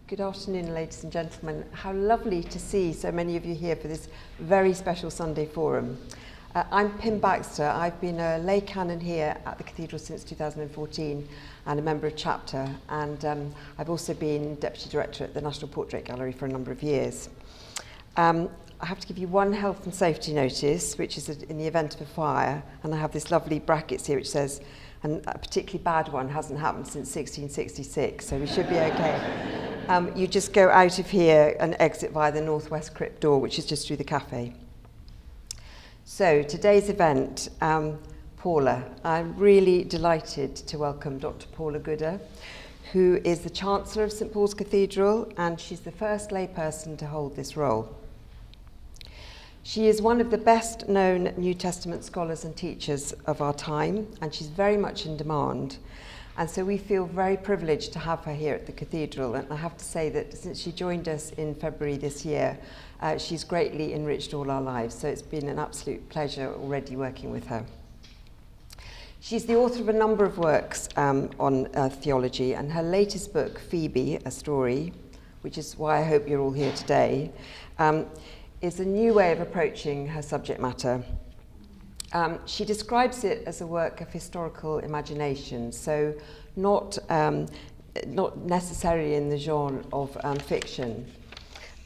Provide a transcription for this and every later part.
Good afternoon, ladies and gentlemen. How lovely to see so many of you here for this very special Sunday forum. I'm Pim Baxter. I've been a lay canon here at the Cathedral since 2014 and a member of Chapter, and I've also been Deputy Director at the National Portrait Gallery for a number of years. I have to give you one health and safety notice, which is in the event of a fire, and I have this lovely brackets here which says, and a particularly bad one hasn't happened since 1666, so we should be okay. You just go out of here and exit via the northwest crypt door, which is just through the cafe. So today's event, Paula. I'm really delighted to welcome Dr. Paula Gooder, who is the Chancellor of St Paul's Cathedral, and she's the first layperson to hold this role. She is one of the best known New Testament scholars and teachers of our time, and she's very much in demand. And so we feel very privileged to have her here at the Cathedral. And I have to say that since she joined us in February this year, she's greatly enriched all our lives. So it's been an absolute pleasure already working with her. She's the author of a number of works on theology, and her latest book, Phoebe, a story, which is why I hope you're all here today, is a new way of approaching her subject matter. She describes it as a work of historical imagination, so not necessarily in the genre of fiction,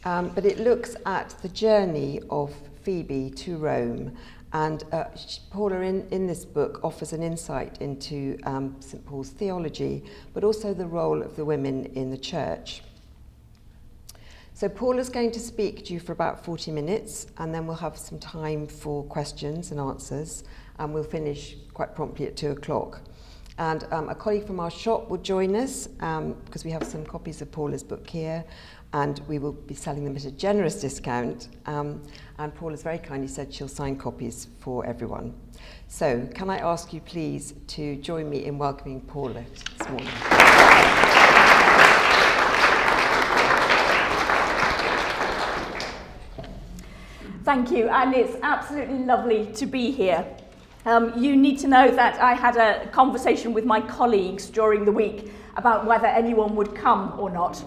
but it looks at the journey of Phoebe to Rome, and Paula in this book offers an insight into St Paul's theology, but also the role of the women in the church. So Paula's going to speak to you for about 40 minutes, and then we'll have some time for questions and answers, and we'll finish quite promptly at 2 o'clock. And a colleague from our shop will join us, because we have some copies of Paula's book here, and we will be selling them at a generous discount. And Paula's very kindly said she'll sign copies for everyone. So can I ask you please to join me in welcoming Paula this morning. Thank you, and it's absolutely lovely to be here. You need to know that I had a conversation with my colleagues during the week about whether anyone would come or not.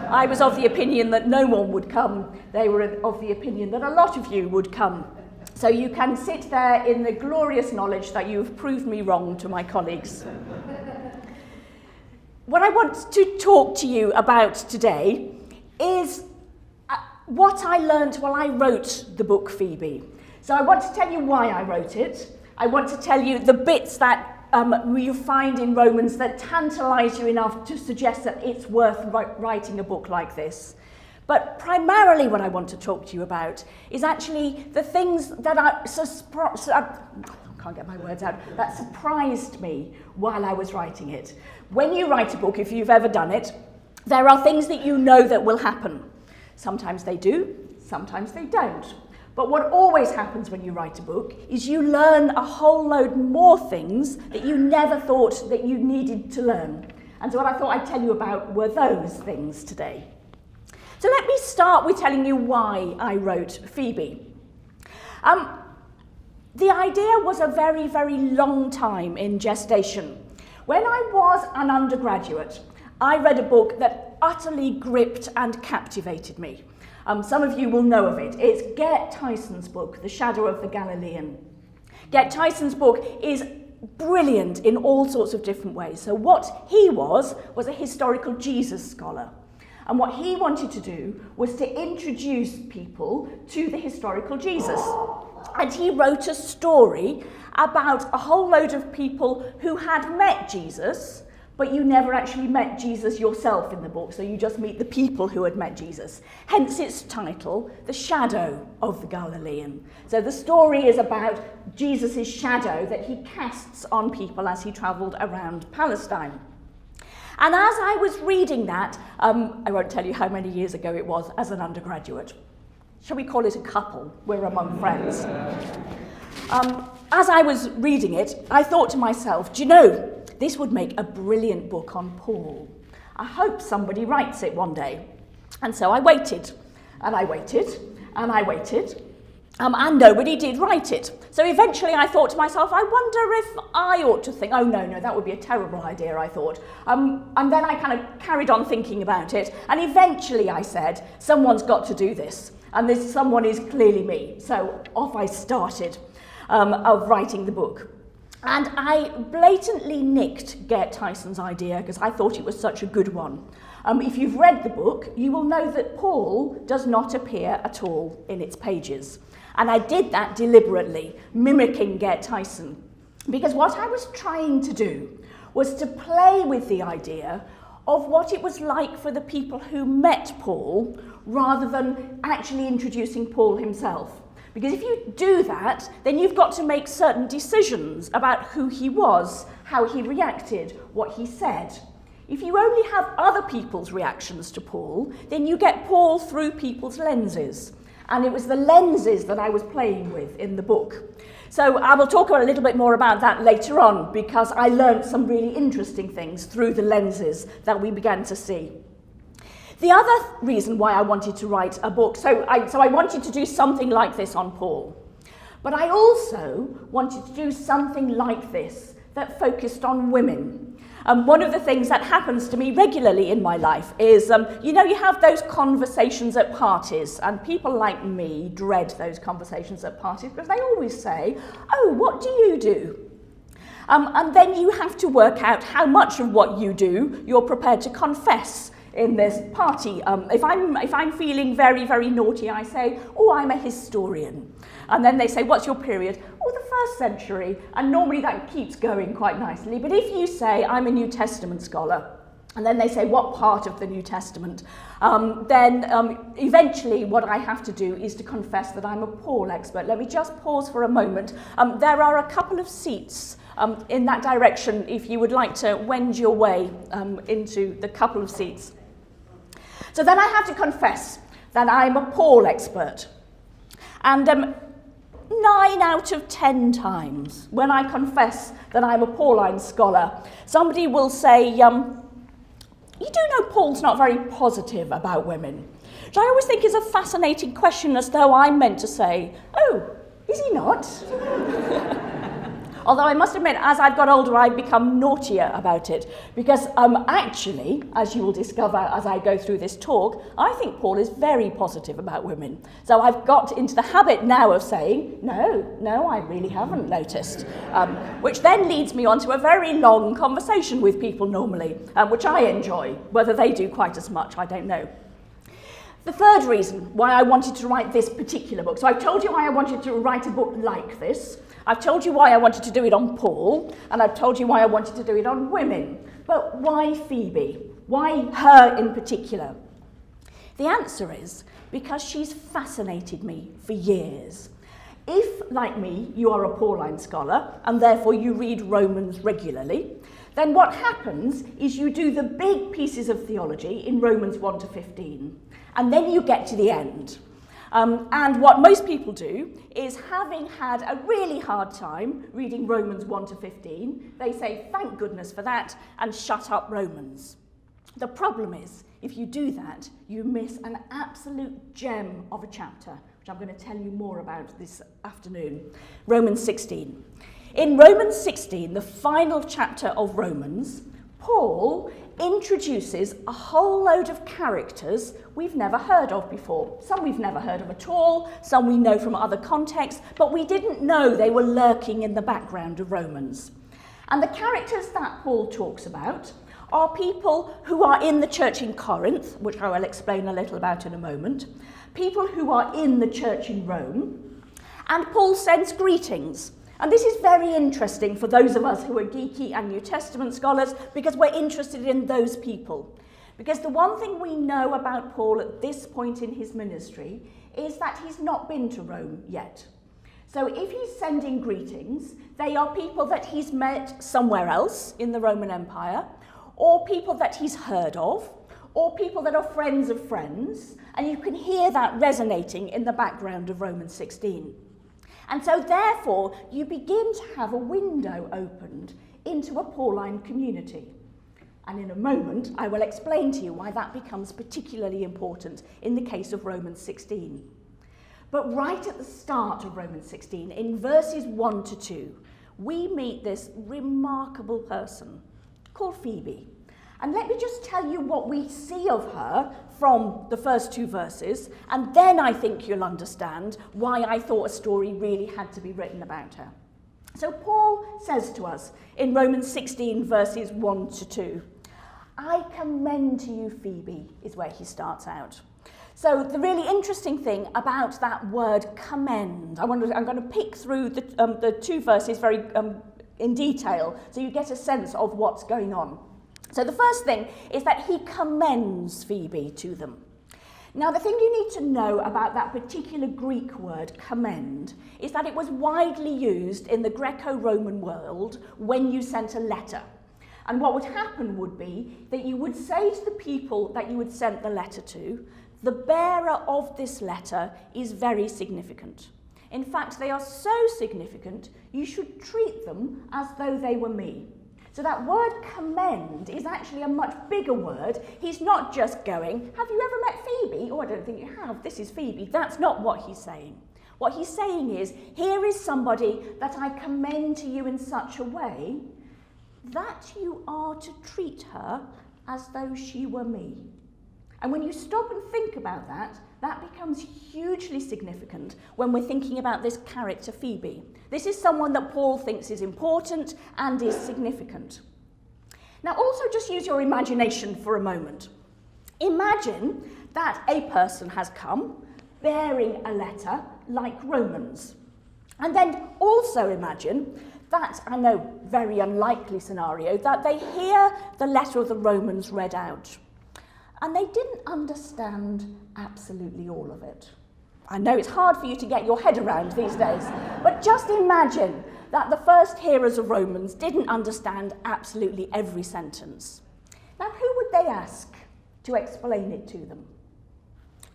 I was of the opinion that no one would come. They were of the opinion that a lot of you would come. So you can sit there in the glorious knowledge that you've proved me wrong to my colleagues. What I want to talk to you about today is what I learnt while I wrote the book Phoebe. So I want to tell you why I wrote it. I want to tell you the bits that you find in Romans that tantalise you enough to suggest that it's worth writing a book like this. But primarily what I want to talk to you about is actually the things that that surprised me while I was writing it. When you write a book, if you've ever done it, there are things that you know that will happen. Sometimes they do, sometimes they don't. But what always happens when you write a book is you learn a whole load more things that you never thought that you needed to learn. And so what I thought I'd tell you about were those things today. So let me start with telling you why I wrote Phoebe. The idea was a very, very long time in gestation. When I was an undergraduate, I read a book that utterly gripped and captivated me. Some of you will know of it. It's Gert Tyson's book, The Shadow of the Galilean. Gert Tyson's book is brilliant in all sorts of different ways. So what he was a historical Jesus scholar. And what he wanted to do was to introduce people to the historical Jesus. And he wrote a story about a whole load of people who had met Jesus, but you never actually met Jesus yourself in the book, so you just meet the people who had met Jesus. Hence its title, The Shadow of the Galilean. So the story is about Jesus' shadow that he casts on people as he travelled around Palestine. And as I was reading that, I won't tell you how many years ago it was as an undergraduate. Shall we call it a couple? We're among friends. As I was reading it, I thought to myself, do you know, this would make a brilliant book on Paul. I hope somebody writes it one day. And so I waited, and I waited, and I waited. And nobody did write it. So eventually I thought to myself, I wonder if I ought to think, oh no, that would be a terrible idea, I thought. And then I kind of carried on thinking about it, and eventually I said, someone's got to do this, and this someone is clearly me. So off I started of writing the book. And I blatantly nicked Gert Tyson's idea because I thought it was such a good one. If you've read the book, you will know that Paul does not appear at all in its pages. And I did that deliberately, mimicking Gert Tyson, because what I was trying to do was to play with the idea of what it was like for the people who met Paul, rather than actually introducing Paul himself. Because if you do that, then you've got to make certain decisions about who he was, how he reacted, what he said. If you only have other people's reactions to Paul, then you get Paul through people's lenses. And it was the lenses that I was playing with in the book. So I will talk a little bit more about that later on, because I learned some really interesting things through the lenses that we began to see. The other reason why I wanted to write a book, so I wanted to do something like this on Paul. But I also wanted to do something like this that focused on women. One of the things that happens to me regularly in my life is, you have those conversations at parties, and people like me dread those conversations at parties because they always say, oh, what do you do? And then you have to work out how much of what you do you're prepared to confess in this party. If I'm feeling very, very naughty, I say, oh, I'm a historian. And then they say, what's your period? Oh, the 1st century. And normally that keeps going quite nicely. But if you say, I'm a New Testament scholar, and then they say, what part of the New Testament? Then eventually what I have to do is to confess that I'm a Paul expert. Let me just pause for a moment. There are a couple of seats in that direction if you would like to wend your way into the couple of seats. So then I have to confess that I'm a Paul expert. And 9 out of 10 times when I confess that I'm a Pauline scholar, somebody will say, you do know Paul's not very positive about women. Which I always think is a fascinating question, as though I'm meant to say, oh, is he not? Although I must admit, as I've got older, I've become naughtier about it. Because actually, as you will discover as I go through this talk, I think Paul is very positive about women. So I've got into the habit now of saying, no, I really haven't noticed. Which then leads me on to a very long conversation with people normally, which I enjoy. Whether they do quite as much, I don't know. The third reason why I wanted to write this particular book. So I've told you why I wanted to write a book like this. I've told you why I wanted to do it on Paul, and I've told you why I wanted to do it on women. But why Phoebe? Why her in particular? The answer is because she's fascinated me for years. If, like me, you are a Pauline scholar, and therefore you read Romans regularly, then what happens is you do the big pieces of theology in Romans 1 to 15, and then you get to the end. And what most people do is, having had a really hard time reading Romans 1 to 15, they say, thank goodness for that, and shut up Romans. The problem is, if you do that, you miss an absolute gem of a chapter, which I'm going to tell you more about this afternoon. Romans 16. In Romans 16, the final chapter of Romans, Paul introduces a whole load of characters we've never heard of before. Some we've never heard of at all, some we know from other contexts, but we didn't know they were lurking in the background of Romans. And the characters that Paul talks about are people who are in the church in Corinth, which I will explain a little about in a moment, people who are in the church in Rome, and Paul sends greetings. And this is very interesting for those of us who are geeky and New Testament scholars, because we're interested in those people. Because the one thing we know about Paul at this point in his ministry is that he's not been to Rome yet. So if he's sending greetings, they are people that he's met somewhere else in the Roman Empire, or people that he's heard of, or people that are friends of friends, and you can hear that resonating in the background of Romans 16. And so therefore, you begin to have a window opened into a Pauline community. And in a moment, I will explain to you why that becomes particularly important in the case of Romans 16. But right at the start of Romans 16, in verses 1 to 2, we meet this remarkable person called Phoebe. And let me just tell you what we see of her from the first 2 verses, and then I think you'll understand why I thought a story really had to be written about her. So Paul says to us in Romans 16 verses 1 to 2, I commend to you Phoebe, is where he starts out. So the really interesting thing about that word commend, I'm going to pick through the 2 verses very in detail so you get a sense of what's going on. So the first thing is that he commends Phoebe to them. Now, the thing you need to know about that particular Greek word, commend, is that it was widely used in the Greco-Roman world when you sent a letter. And what would happen would be that you would say to the people that you would send the letter to, the bearer of this letter is very significant. In fact, they are so significant, you should treat them as though they were me. So that word commend is actually a much bigger word. He's not just going, have you ever met Phoebe? Oh, I don't think you have. This is Phoebe. That's not what he's saying. What he's saying is, here is somebody that I commend to you in such a way that you are to treat her as though she were me. And when you stop and think about that, that becomes hugely significant when we're thinking about this character Phoebe. This is someone that Paul thinks is important and is significant. Now also just use your imagination for a moment. Imagine that a person has come bearing a letter like Romans. And then also imagine that, I know, very unlikely scenario, that they hear the letter of the Romans read out. And they didn't understand absolutely all of it. I know it's hard for you to get your head around these days, but just imagine that the first hearers of Romans didn't understand absolutely every sentence. Now, who would they ask to explain it to them?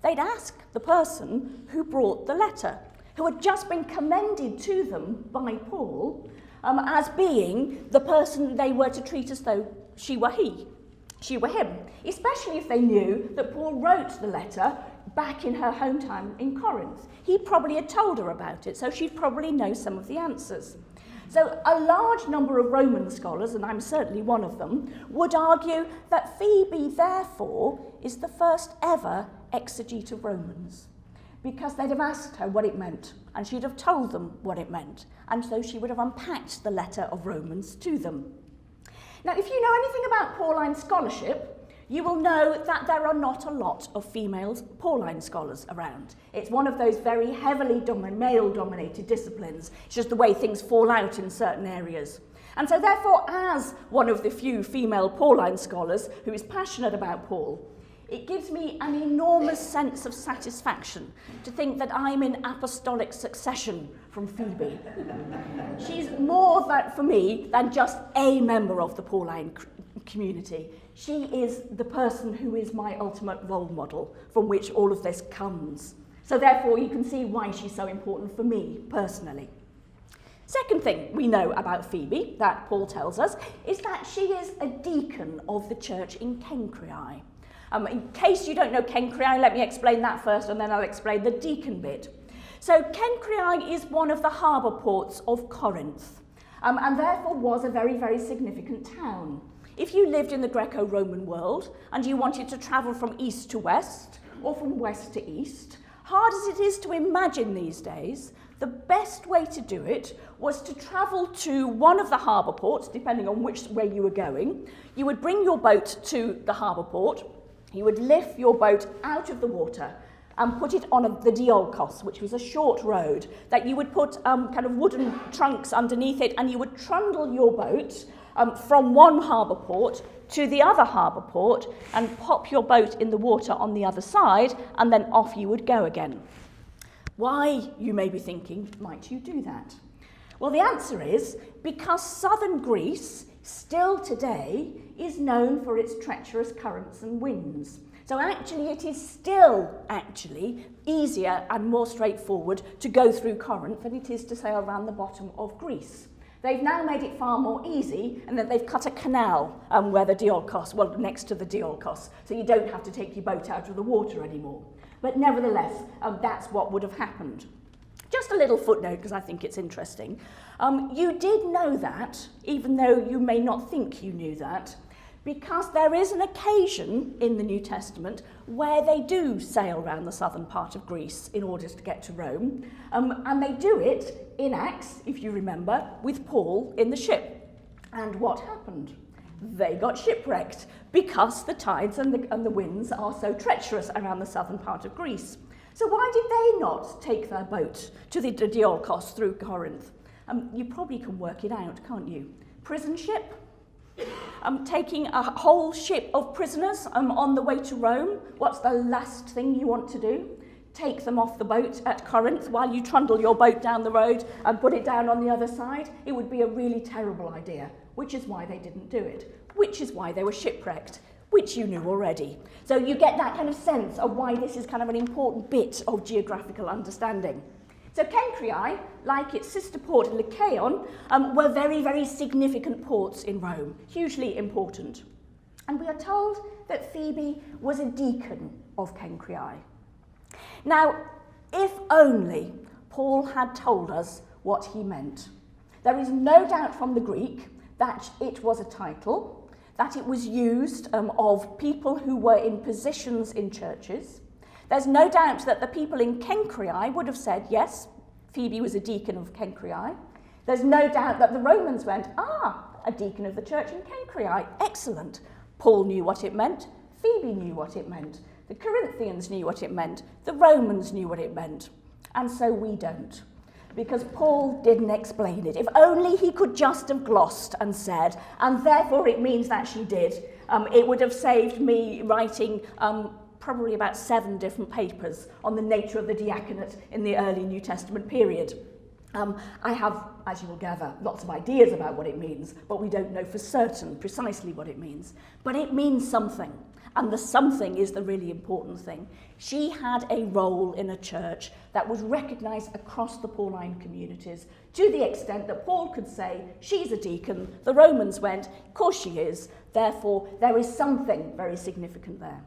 They'd ask the person who brought the letter, who had just been commended to them by Paul as being the person they were to treat as though she were him, especially if they knew that Paul wrote the letter back in her hometown in Corinth. He probably had told her about it, so she'd probably know some of the answers. So a large number of Roman scholars, and I'm certainly one of them, would argue that Phoebe, therefore, is the first ever exegete of Romans, because they'd have asked her what it meant, and she'd have told them what it meant, and so she would have unpacked the letter of Romans to them. Now, if you know anything about Pauline scholarship, you will know that there are not a lot of female Pauline scholars around. It's one of those very heavily male-dominated disciplines. It's just the way things fall out in certain areas. And so therefore, as one of the few female Pauline scholars who is passionate about Paul, it gives me an enormous sense of satisfaction to think that I'm in apostolic succession from Phoebe. She's more for me than just a member of the Pauline community. She is the person who is my ultimate role model from which all of this comes. So therefore you can see why she's so important for me personally. Second thing we know about Phoebe that Paul tells us is that she is a deacon of the church in Cenchreae. In case you don't know Cenchreae, let me explain that first and then I'll explain the deacon bit. So Cenchreae is one of the harbour ports of Corinth and therefore was a very, very significant town. If you lived in the Greco-Roman world and you wanted to travel from east to west or from west to east, hard as it is to imagine these days, the best way to do it was to travel to one of the harbour ports, depending on which way you were going. You would bring your boat to the harbour port, you would lift your boat out of the water and put it on the diolkos, which was a short road that you would put kind of wooden trunks underneath it, and you would trundle your boat from one harbour port to the other harbour port and pop your boat in the water on the other side, and then off you would go again. Why, you may be thinking, might you do that? Well, the answer is because southern Greece, still today, is known for its treacherous currents and winds. So actually it is still easier and more straightforward to go through Corinth than it is to sail around the bottom of Greece. They've now made it far more easy, and that they've cut a canal where the diolkos, next to the diolkos, so you don't have to take your boat out of the water anymore. But nevertheless, that's what would have happened. Just a little footnote, because I think it's interesting. You did know that, even though you may not think you knew that, because there is an occasion in the New Testament where they do sail around the southern part of Greece in order to get to Rome, and they do it in Acts, if you remember, with Paul in the ship. And what happened? They got shipwrecked because the tides and the winds are so treacherous around the southern part of Greece. So why did they not take their boat to the Diolkos through Corinth? You probably can work it out, can't you? Prison ship? Taking a whole ship of prisoners on the way to Rome. What's the last thing you want to do? Take them off the boat at Corinth while you trundle your boat down the road and put it down on the other side? It would be a really terrible idea, which is why they didn't do it, which is why they were shipwrecked, which you knew already. So you get that kind of sense of why this is kind of an important bit of geographical understanding. So Cenchreae, like its sister port Lycaon, were very, very significant ports in Rome, hugely important. And we are told that Phoebe was a deacon of Cenchreae. Now, if only Paul had told us what he meant. There is no doubt from the Greek that it was a title, that it was used of people who were in positions in churches. There's no doubt that the people in Cenchreae would have said, yes, Phoebe was a deacon of Cenchreae. There's no doubt that the Romans went, a deacon of the church in Cenchreae, excellent. Paul knew what it meant, Phoebe knew what it meant, the Corinthians knew what it meant, the Romans knew what it meant, and so we don't. Because Paul didn't explain it. If only he could just have glossed and said, and therefore it means that she did, it would have saved me writing probably about 7 different papers on the nature of the diaconate in the early New Testament period. I have, as you will gather, lots of ideas about what it means, but we don't know for certain precisely what it means. But it means something, and the something is the really important thing. She had a role in a church that was recognised across the Pauline communities to the extent that Paul could say, she's a deacon, the Romans went, of course she is, therefore there is something very significant there.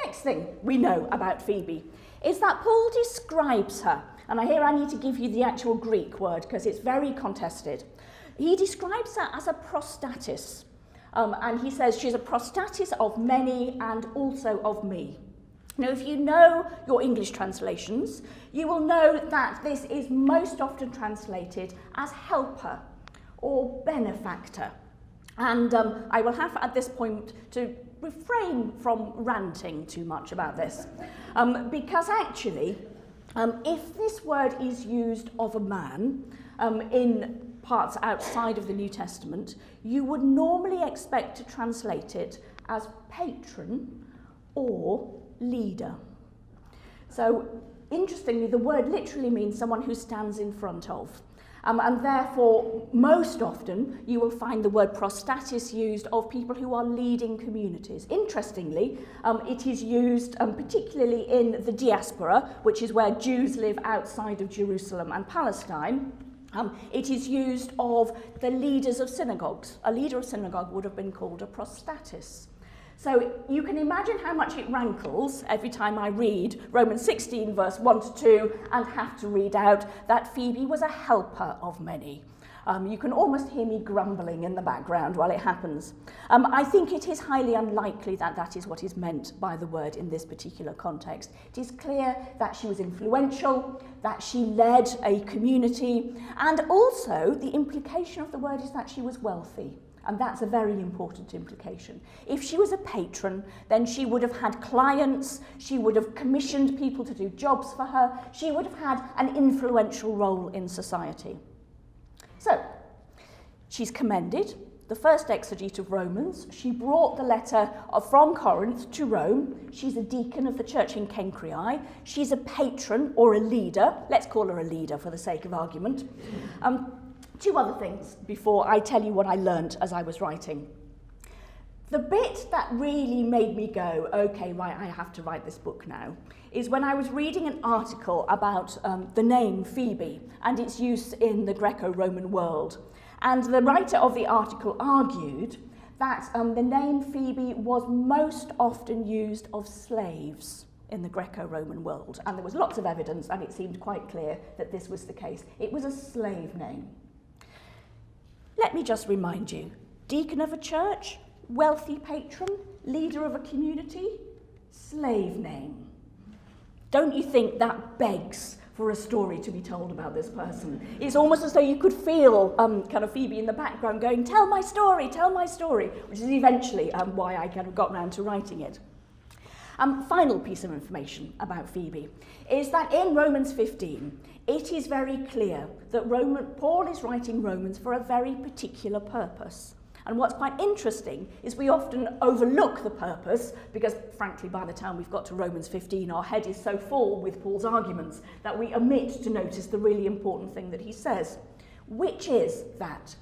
Next thing we know about Phoebe is that Paul describes her, and here I need to give you the actual Greek word because it's very contested. He describes her as a prostatis, and he says she's a prostatis of many and also of me. Now, if you know your English translations, you will know that this is most often translated as helper or benefactor. And I will have at this point to refrain from ranting too much about this, because actually, if this word is used of a man in parts outside of the New Testament, you would normally expect to translate it as patron or leader. So, interestingly, the word literally means someone who stands in front of. And therefore, most often, you will find the word prostatis used of people who are leading communities. Interestingly, it is used particularly in the diaspora, which is where Jews live outside of Jerusalem and Palestine. It is used of the leaders of synagogues. A leader of synagogue would have been called a prostatis. So you can imagine how much it rankles every time I read Romans 16 verse 1 to 2 and have to read out that Phoebe was a helper of many. You can almost hear me grumbling in the background while it happens. I think it is highly unlikely that that is what is meant by the word in this particular context. It is clear that she was influential, that she led a community, and also the implication of the word is that she was wealthy. And that's a very important implication. If she was a patron, then she would have had clients, she would have commissioned people to do jobs for her, she would have had an influential role in society. So, she's commended, the first exegete of Romans. She brought the letter from Corinth to Rome. She's a deacon of the church in Cenchreae. She's a patron or a leader. Let's call her a leader for the sake of argument. 2 other things before I tell you what I learned as I was writing. The bit that really made me go, okay, right, I have to write this book now, is when I was reading an article about the name Phoebe and its use in the Greco-Roman world. And the writer of the article argued that the name Phoebe was most often used of slaves in the Greco-Roman world, and there was lots of evidence, and it seemed quite clear that this was the case. It was a slave name. Let me just remind you, deacon of a church, wealthy patron, leader of a community, slave name. Don't you think that begs for a story to be told about this person? It's almost as though you could feel kind of Phoebe in the background going, tell my story, which is eventually why I kind of got round to writing it. Final piece of information about Phoebe is that in Romans 15, it is very clear that Paul is writing Romans for a very particular purpose. And what's quite interesting is we often overlook the purpose because, frankly, by the time we've got to Romans 15, our head is so full with Paul's arguments that we omit to notice the really important thing that he says, which is that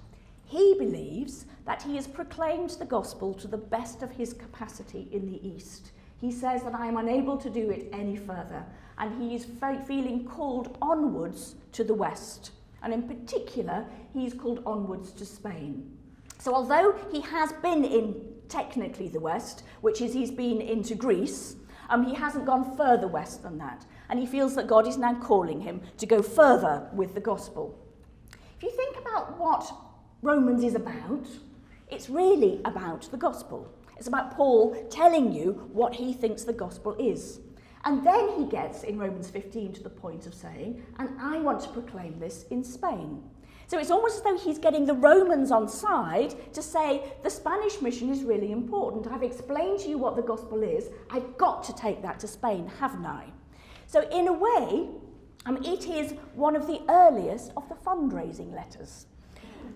he believes that he has proclaimed the gospel to the best of his capacity in the East. He says that I am unable to do it any further, and he is feeling called onwards to the West. And in particular, he's called onwards to Spain. So although he has been in technically the West, which is he's been into Greece, he hasn't gone further west than that. And he feels that God is now calling him to go further with the gospel. If you think about what Romans is about, it's really about the gospel. It's about Paul telling you what he thinks the gospel is. And then he gets, in Romans 15, to the point of saying, and I want to proclaim this in Spain. So it's almost as though he's getting the Romans on side to say, the Spanish mission is really important. I've explained to you what the gospel is. I've got to take that to Spain, haven't I? So in a way, it is one of the earliest of the fundraising letters.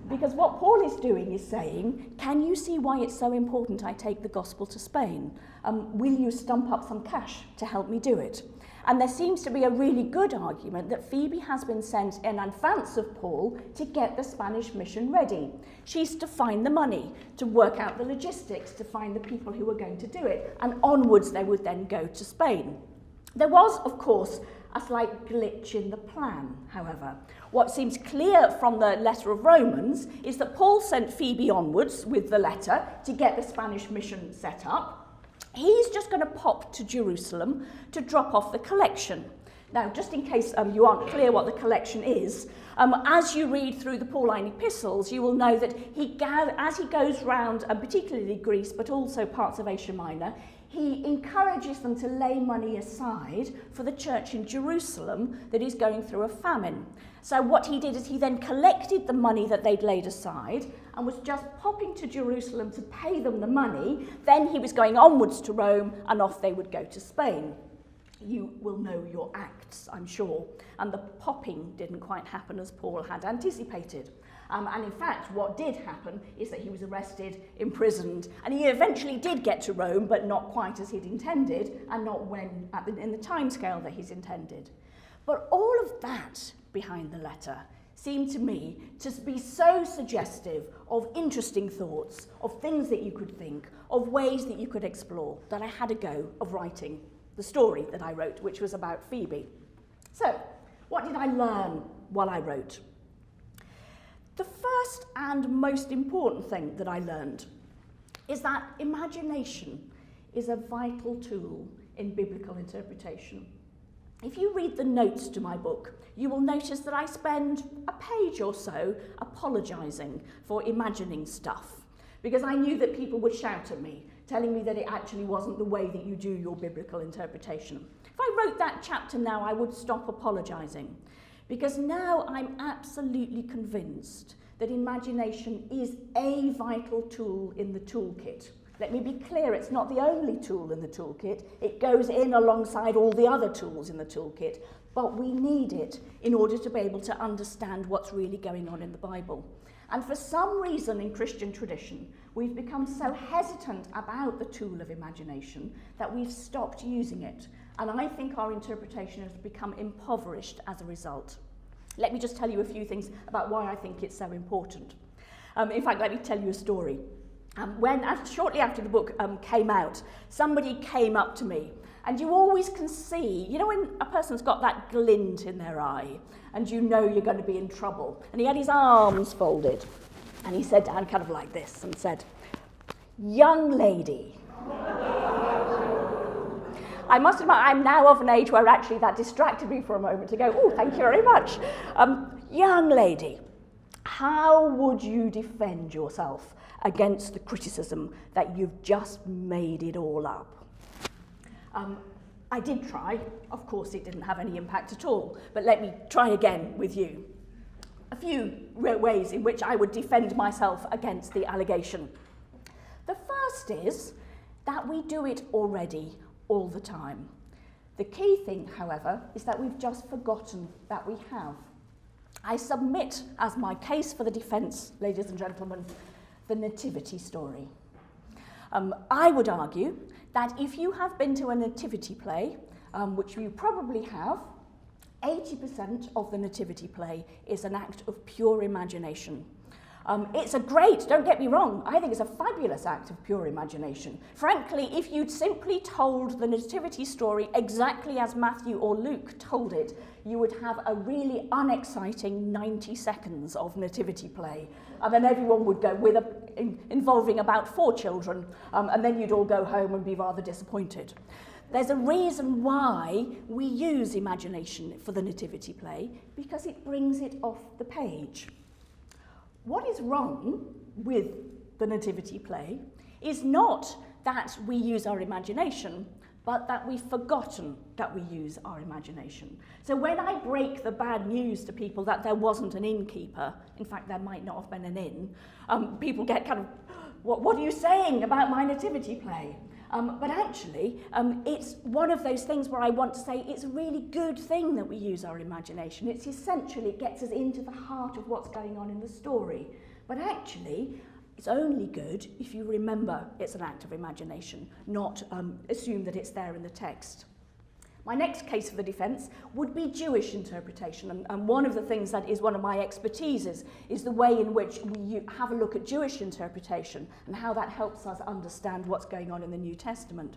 Because what Paul is doing is saying, can you see why it's so important I take the gospel to Spain? Will you stump up some cash to help me do it? And there seems to be a really good argument that Phoebe has been sent in advance of Paul to get the Spanish mission ready. She's to find the money, to work out the logistics, to find the people who are going to do it, and onwards they would then go to Spain. There was, of course, a slight glitch in the plan, however. What seems clear from the letter of Romans is that Paul sent Phoebe onwards with the letter to get the Spanish mission set up. He's just going to pop to Jerusalem to drop off the collection. Now, just in case you aren't clear what the collection is, as you read through the Pauline epistles, you will know that as he goes round, particularly Greece, but also parts of Asia Minor, he encourages them to lay money aside for the church in Jerusalem that is going through a famine. So what he did is he then collected the money that they'd laid aside and was just popping to Jerusalem to pay them the money. Then he was going onwards to Rome, and off they would go to Spain. You will know your acts, I'm sure. And the popping didn't quite happen as Paul had anticipated. And in fact, what did happen is that he was arrested, imprisoned, and he eventually did get to Rome, but not quite as he'd intended, and not in the timescale that he's intended. But all of that behind the letter seemed to me to be so suggestive of interesting thoughts, of things that you could think, of ways that you could explore, that I had a go of writing the story that I wrote, which was about Phoebe. So, what did I learn while I wrote? The first and most important thing that I learned is that imagination is a vital tool in biblical interpretation. If you read the notes to my book, you will notice that I spend a page or so apologising for imagining stuff, because I knew that people would shout at me, telling me that it actually wasn't the way that you do your biblical interpretation. If I wrote that chapter now, I would stop apologising, because now I'm absolutely convinced that imagination is a vital tool in the toolkit. Let me be clear, it's not the only tool in the toolkit. It goes in alongside all the other tools in the toolkit, but we need it in order to be able to understand what's really going on in the Bible. And for some reason in Christian tradition, we've become so hesitant about the tool of imagination that we've stopped using it. And I think our interpretation has become impoverished as a result. Let me just tell you a few things about why I think it's so important. In fact, let me tell you a story. Shortly after the book came out, somebody came up to me, and you always can see, you know when a person's got that glint in their eye, and you know you're going to be in trouble. And he had his arms folded, and he said down kind of like this, and said, "Young lady, I must admit, I'm now of an age where actually that distracted me for a moment to go, oh, thank you very much. Young lady, how would you defend yourself against the criticism that you've just made it all up? I did try. Of course, it didn't have any impact at all. But let me try again with you. A few ways in which I would defend myself against the allegation. The first is that we do it already all the time. The key thing, however, is that we've just forgotten that we have. I submit as my case for the defence, ladies and gentlemen, the nativity story. I would argue that if you have been to a nativity play, which you probably have, 80% of the nativity play is an act of pure imagination. It's a great, don't get me wrong, I think it's a fabulous act of pure imagination. Frankly, if you'd simply told the nativity story exactly as Matthew or Luke told it, you would have a really unexciting 90 seconds of nativity play. And then everyone would go involving about 4 children, and then you'd all go home and be rather disappointed. There's a reason why we use imagination for the nativity play, because it brings it off the page. What is wrong with the nativity play is not that we use our imagination, but that we've forgotten that we use our imagination. So when I break the bad news to people that there wasn't an innkeeper, in fact there might not have been an inn, people get kind of, what are you saying about my nativity play? But actually, it's one of those things where I want to say it's a really good thing that we use our imagination. It's essentially, it gets us into the heart of what's going on in the story. But actually, it's only good if you remember it's an act of imagination, not assume that it's there in the text. My next case for the defence would be Jewish interpretation, and one of the things that is one of my expertises is the way in which we have a look at Jewish interpretation and how that helps us understand what's going on in the New Testament.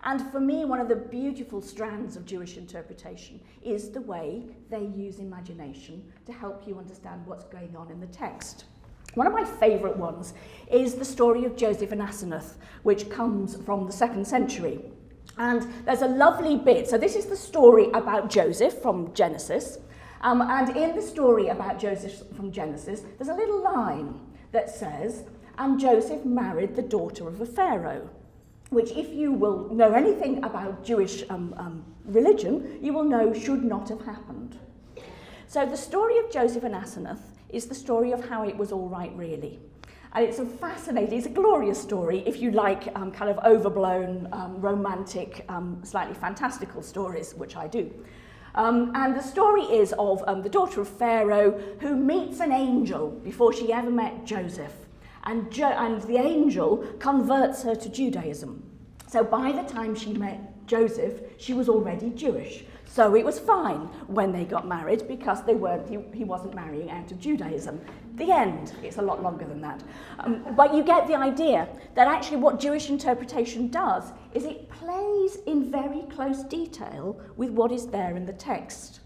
And for me, one of the beautiful strands of Jewish interpretation is the way they use imagination to help you understand what's going on in the text. One of my favourite ones is the story of Joseph and Asenath, which comes from the 2nd century. And there's a lovely bit. So this is the story about Joseph from Genesis. And in the story about Joseph from Genesis, there's a little line that says, and Joseph married the daughter of a Pharaoh, which if you will know anything about Jewish religion, you will know should not have happened. So the story of Joseph and Asenath is the story of how it was all right, really. And it's a fascinating, it's a glorious story if you like kind of overblown, romantic, slightly fantastical stories, which I do. And the story is of the daughter of Pharaoh who meets an angel before she ever met Joseph. And the angel converts her to Judaism. So by the time she met Joseph, she was already Jewish. So it was fine when they got married because he wasn't marrying out of Judaism. The end. It's a lot longer than that. But you get the idea that actually what Jewish interpretation does is it plays in very close detail with what is there in the text.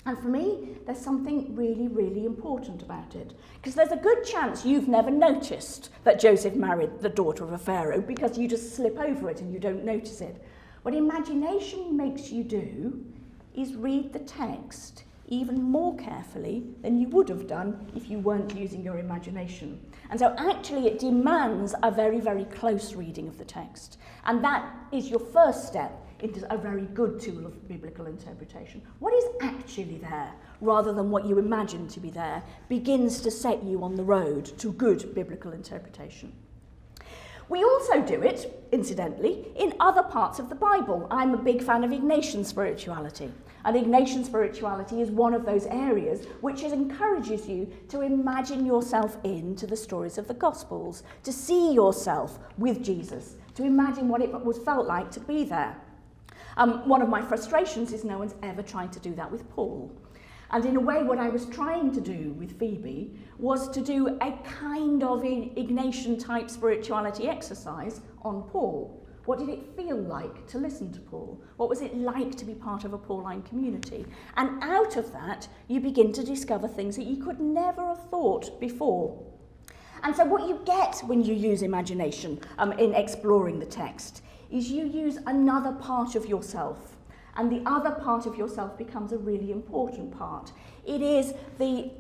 And for me, there's something really, really important about it. Because there's a good chance you've never noticed that Joseph married the daughter of a Pharaoh because you just slip over it and you don't notice it. What imagination makes you do is read the text even more carefully than you would have done if you weren't using your imagination. And so actually it demands a very, very close reading of the text. And that is your first step into a very good tool of biblical interpretation. What is actually there, rather than what you imagine to be there, begins to set you on the road to good biblical interpretation. We also do it, incidentally, in other parts of the Bible. I'm a big fan of Ignatian Spirituality. And Ignatian Spirituality is one of those areas which encourages you to imagine yourself into the stories of the Gospels, to see yourself with Jesus, to imagine what it felt like to be there. One of my frustrations is no one's ever tried to do that with Paul. And in a way, what I was trying to do with Phoebe was to do a kind of Ignatian-type spirituality exercise on Paul. What did it feel like to listen to Paul? What was it like to be part of a Pauline community? And out of that, you begin to discover things that you could never have thought before. And so what you get when you use imagination in exploring the text is you use another part of yourself, and the other part of yourself becomes a really important part. It is the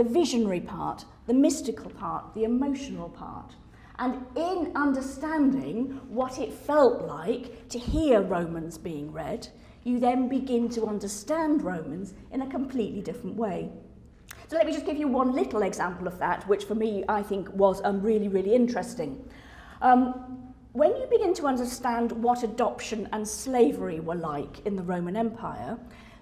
visionary part, the mystical part, the emotional part. And in understanding what it felt like to hear Romans being read, you then begin to understand Romans in a completely different way. So let me just give you one little example of that, which for me I think was really, really interesting. When you begin to understand what adoption and slavery were like in the Roman Empire,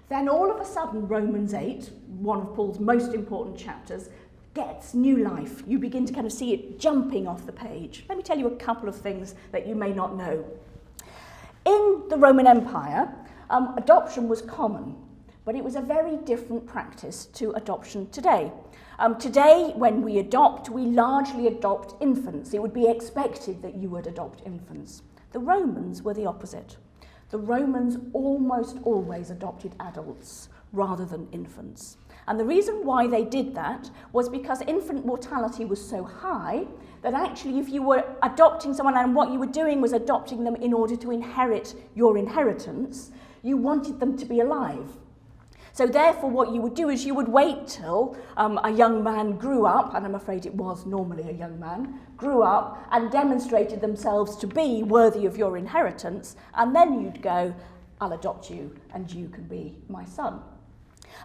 then all of a sudden Romans 8, one of Paul's most important chapters, gets new life. You begin to kind of see it jumping off the page. Let me tell you a couple of things that you may not know. In the Roman Empire, adoption was common, but it was a very different practice to adoption today. Today, when we adopt, we largely adopt infants. It would be expected that you would adopt infants. The Romans were the opposite. The Romans almost always adopted adults rather than infants. And the reason why they did that was because infant mortality was so high that actually if you were adopting someone and what you were doing was adopting them in order to inherit your inheritance, you wanted them to be alive. So therefore what you would do is you would wait till a young man grew up, and I'm afraid it was normally a young man, grew up and demonstrated themselves to be worthy of your inheritance, and then you'd go, I'll adopt you and you can be my son.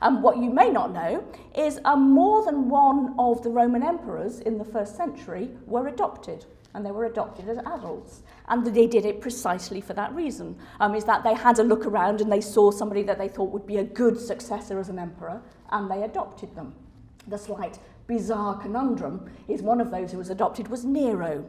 What you may not know is more than one of the Roman emperors in the 1st century were adopted, and they were adopted as adults. And they did it precisely for that reason, is that they had a look around and they saw somebody that they thought would be a good successor as an emperor, and they adopted them. The slight bizarre conundrum is one of those who was adopted was Nero.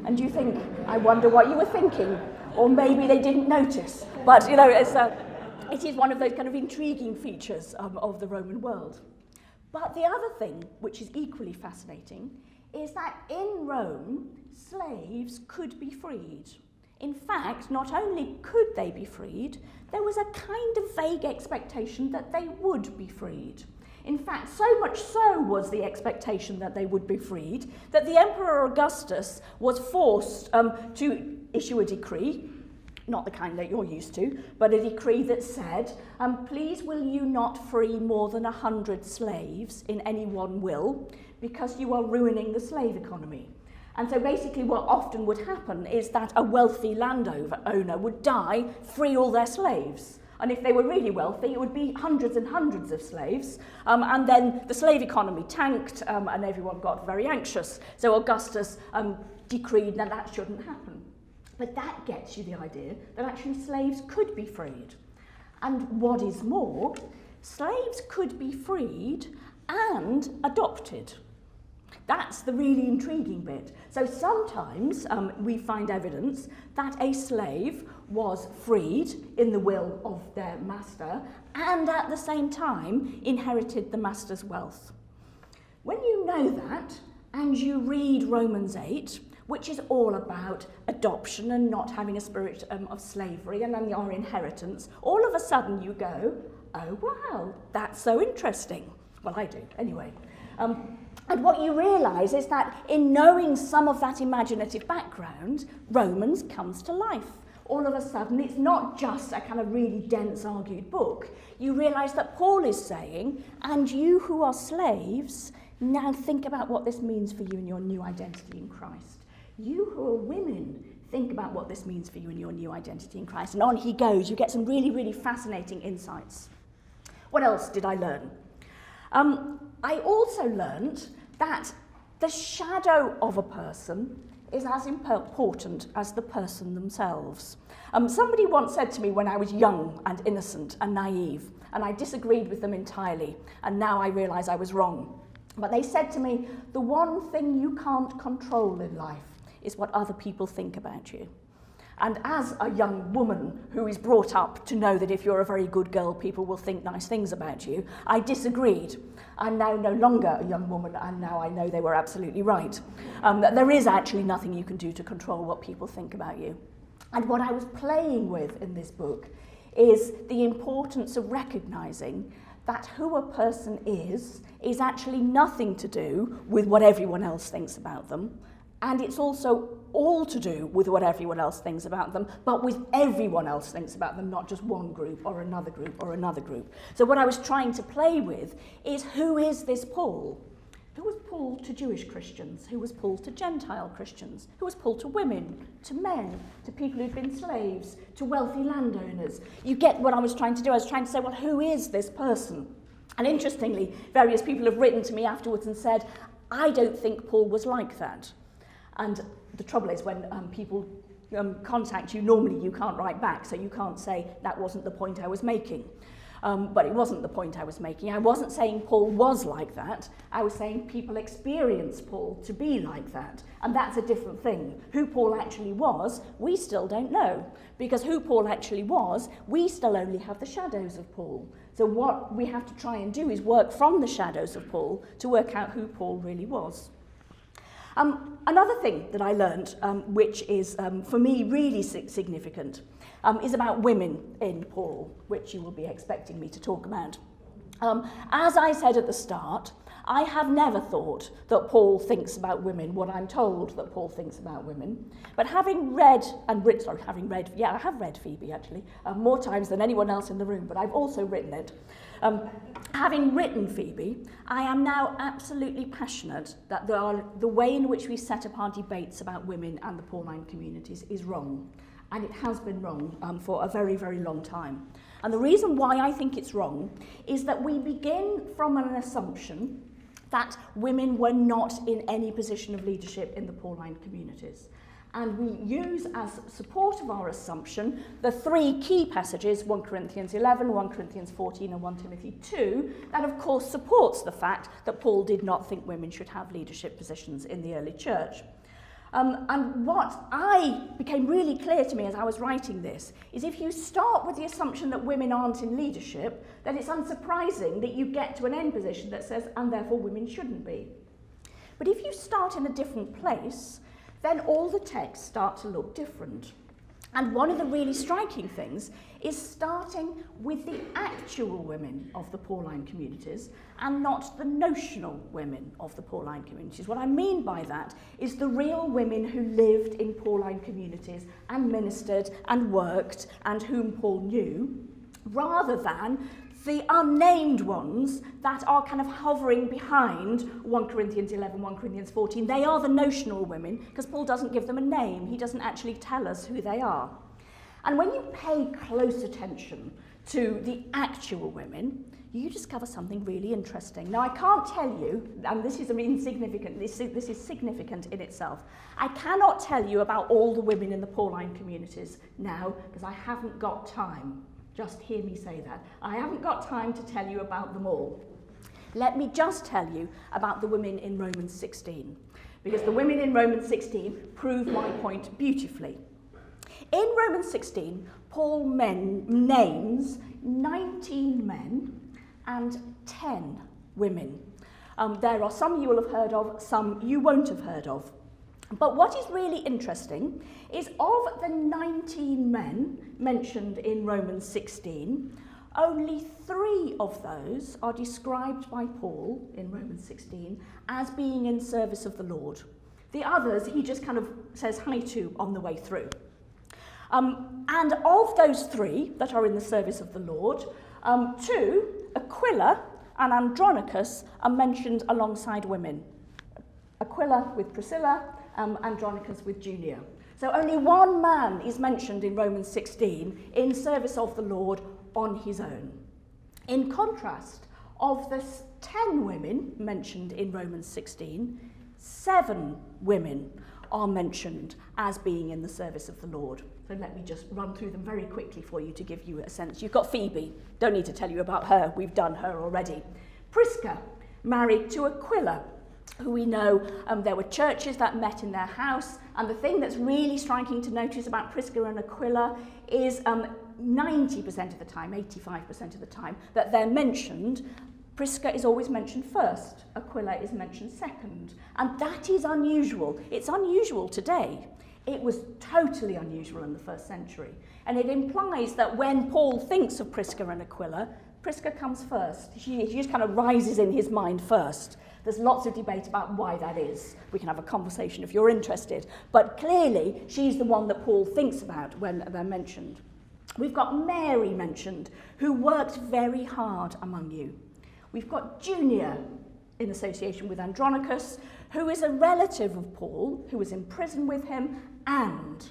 And you think, I wonder what you were thinking, or maybe they didn't notice. But, you know, it is one of those kind of intriguing features of the Roman world. But the other thing, which is equally fascinating, is that in Rome, slaves could be freed. In fact, not only could they be freed, there was a kind of vague expectation that they would be freed. In fact, so much so was the expectation that they would be freed that the Emperor Augustus was forced to issue a decree, not the kind that you're used to, but a decree that said, please will you not free more than 100 slaves in any one will, because you are ruining the slave economy. And so basically what often would happen is that a wealthy landowner would die, free all their slaves. And if they were really wealthy, it would be hundreds and hundreds of slaves. And then the slave economy tanked and everyone got very anxious. So Augustus decreed that that shouldn't happen. But that gets you the idea that actually slaves could be freed. And what is more, slaves could be freed and adopted. That's the really intriguing bit. So sometimes we find evidence that a slave was freed in the will of their master and at the same time inherited the master's wealth. When you know that and you read Romans 8, which is all about adoption and not having a spirit of slavery and then our inheritance, all of a sudden you go, oh wow, that's so interesting. Well, I do, anyway. And what you realise is that in knowing some of that imaginative background, Romans comes to life. All of a sudden, it's not just a kind of really dense, argued book. You realise that Paul is saying, and you who are slaves, now think about what this means for you in your new identity in Christ. You who are women, think about what this means for you in your new identity in Christ. And on he goes. You get some really, really fascinating insights. What else did I learn? I also learned that the shadow of a person is as important as the person themselves. Somebody once said to me when I was young and innocent and naive, and I disagreed with them entirely, and now I realise I was wrong. But they said to me, the one thing you can't control in life is what other people think about you. And as a young woman who is brought up to know that if you're a very good girl, people will think nice things about you, I disagreed. I'm now no longer a young woman, and now I know they were absolutely right. That there is actually nothing you can do to control what people think about you. And what I was playing with in this book is the importance of recognising that who a person is actually nothing to do with what everyone else thinks about them, and it's also all to do with what everyone else thinks about them, but with everyone else thinks about them, not just one group or another group or another group. So what I was trying to play with is, who is this Paul? Who was Paul to Jewish Christians? Who was Paul to Gentile Christians? Who was Paul to women, to men, to people who'd been slaves, to wealthy landowners? You get what I was trying to do. I was trying to say, well, who is this person? And interestingly, various people have written to me afterwards and said, I don't think Paul was like that. And the trouble is, when people contact you, normally you can't write back, so you can't say, that wasn't the point I was making. But it wasn't the point I was making. I wasn't saying Paul was like that. I was saying people experience Paul to be like that. And that's a different thing. Who Paul actually was, we still don't know. Because who Paul actually was, we still only have the shadows of Paul. So what we have to try and do is work from the shadows of Paul to work out who Paul really was. Another thing that I learned, which is for me really significant, is about women in Paul, which you will be expecting me to talk about. As I said at the start, I have never thought that Paul thinks about women what I'm told that Paul thinks about women. But I have read Phoebe actually, more times than anyone else in the room, but I've also written it. Having written Phoebe, I am now absolutely passionate that the way in which we set up our debates about women and the Pauline communities is wrong. And it has been wrong for a very, very long time. And the reason why I think it's wrong is that we begin from an assumption that women were not in any position of leadership in the Pauline communities. And we use as support of our assumption the three key passages, 1 Corinthians 11, 1 Corinthians 14 and 1 Timothy 2, that of course supports the fact that Paul did not think women should have leadership positions in the early church. And what became really clear to me as I was writing this is, if you start with the assumption that women aren't in leadership, then it's unsurprising that you get to an end position that says, and therefore women shouldn't be. But if you start in a different place, then all the texts start to look different. And one of the really striking things is starting with the actual women of the Pauline communities and not the notional women of the Pauline communities. What I mean by that is the real women who lived in Pauline communities and ministered and worked and whom Paul knew, rather than the unnamed ones that are kind of hovering behind 1 Corinthians 11, 1 Corinthians 14. They are the notional women, because Paul doesn't give them a name. He doesn't actually tell us who they are. And when you pay close attention to the actual women, you discover something really interesting. Now, I can't tell you, and this is insignificant, this is significant in itself. I cannot tell you about all the women in the Pauline communities now, because I haven't got time. Just hear me say that. I haven't got time to tell you about them all. Let me just tell you about the women in Romans 16, because the women in Romans 16 prove my point beautifully. In Romans 16, Paul names 19 men and 10 women. There are some you will have heard of, some you won't have heard of. But what is really interesting is, of the 19 men mentioned in Romans 16, only 3 of those are described by Paul in Romans 16 as being in service of the Lord. The others he just kind of says hi to on the way through. And of those 3 that are in the service of the Lord, 2, Aquila and Andronicus, are mentioned alongside women. Aquila with Priscilla, Andronicus with Julia. So only 1 man is mentioned in Romans 16 in service of the Lord on his own. In contrast, of the 10 women mentioned in Romans 16, 7 women are mentioned as being in the service of the Lord. So let me just run through them very quickly for you to give you a sense. You've got Phoebe. Don't need to tell you about her. We've done her already. Prisca, married to Aquila, who we know there were churches that met in their house. And the thing that's really striking to notice about Prisca and Aquila is 90% of the time, 85% of the time, that they're mentioned, Prisca is always mentioned first, Aquila is mentioned second. And that is unusual. It's unusual today. It was totally unusual in the first century. And it implies that when Paul thinks of Prisca and Aquila, Prisca comes first. She just kind of rises in his mind first. There's lots of debate about why that is. We can have a conversation if you're interested. But clearly, she's the one that Paul thinks about when they're mentioned. We've got Mary mentioned, who worked very hard among you. We've got Junia, in association with Andronicus, who is a relative of Paul, who was in prison with him, and